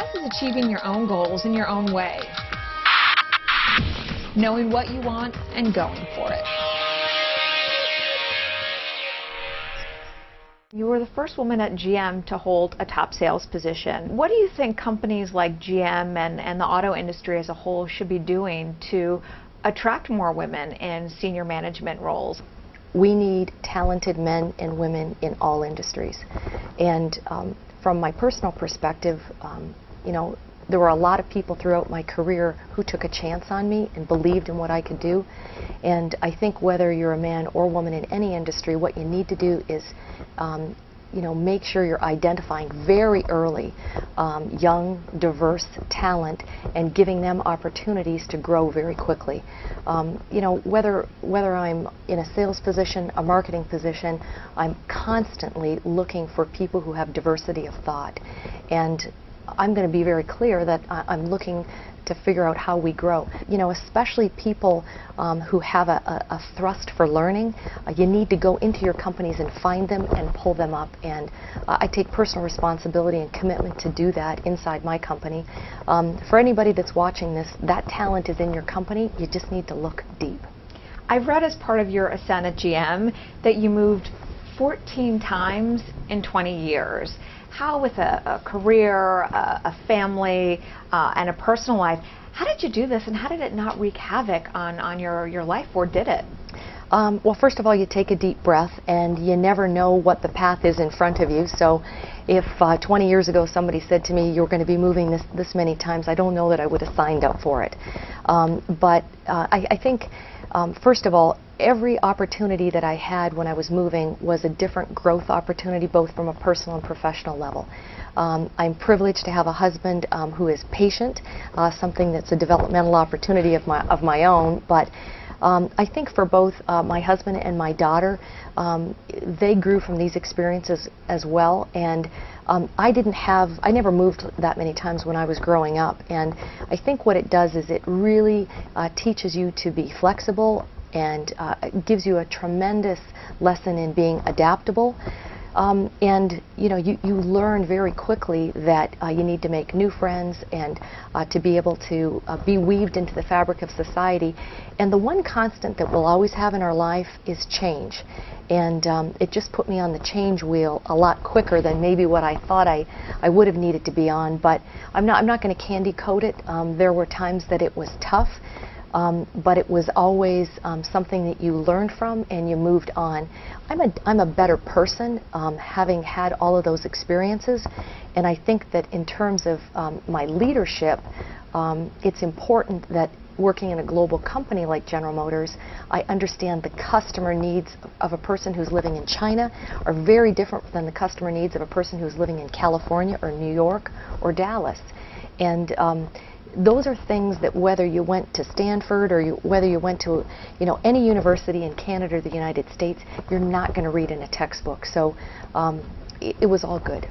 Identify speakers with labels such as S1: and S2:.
S1: Success is achieving your own goals in your own way, knowing what you want and going for it. You were the first woman at GM to hold a top sales position. What do you think companies like GM and the auto industry as a whole should be doing to attract more women in senior management roles?
S2: We need talented men and women in all industries. And from my personal perspective, you know, there were a lot of people throughout my career who took a chance on me and believed in what I could do. And I think whether you're a man or woman in any industry, what you need to do is you know, make sure you're identifying very early young, diverse talent and giving them opportunities to grow very quickly. You know, whether I'm in a sales position, a marketing position, I'm constantly looking for people who have diversity of thought. And I'm going to be very clear that I'm looking to figure out how we grow. You know, especially people who have a thrust for learning. You need to go into your companies and find them and pull them up. And I take personal responsibility and commitment to do that inside my company. For anybody that's watching this, that talent is in your company. You just need to look deep.
S1: I've read as part of your ascent at GM that you moved 14 times in 20 years. How, with a career, a family, and a personal life, how did you do this, and how did it not wreak havoc on your life, or did it?
S2: Well, first of all, you take a deep breath, and you never know what the path is in front of you. So if 20 years ago somebody said to me, you're going to be moving this many times, I don't know that I would have signed up for it. But I think, first of all, every opportunity that I had when I was moving was a different growth opportunity, both from a personal and professional level. I'm privileged to have a husband who is patient, something that's a developmental opportunity of my own. But I think for both my husband and my daughter, they grew from these experiences as well. And I never moved that many times when I was growing up. And I think what it does is it really teaches you to be flexible, and it gives you a tremendous lesson in being adaptable. And you know, you learn very quickly that you need to make new friends and to be able to be weaved into the fabric of society. And the one constant that we'll always have in our life is change. And it just put me on the change wheel a lot quicker than maybe what I thought I would have needed to be on. But I'm not going to candy coat it. There were times that it was tough. But it was always something that you learned from and you moved on. I'm a better person having had all of those experiences, and I think that in terms of my leadership, it's important that working in a global company like General Motors, I understand the customer needs of a person who's living in China are very different than the customer needs of a person who's living in California or New York or Dallas. And those are things that whether you went to Stanford or whether you went to, you know, any university in Canada or the United States, you're not going to read in a textbook. So it was all good.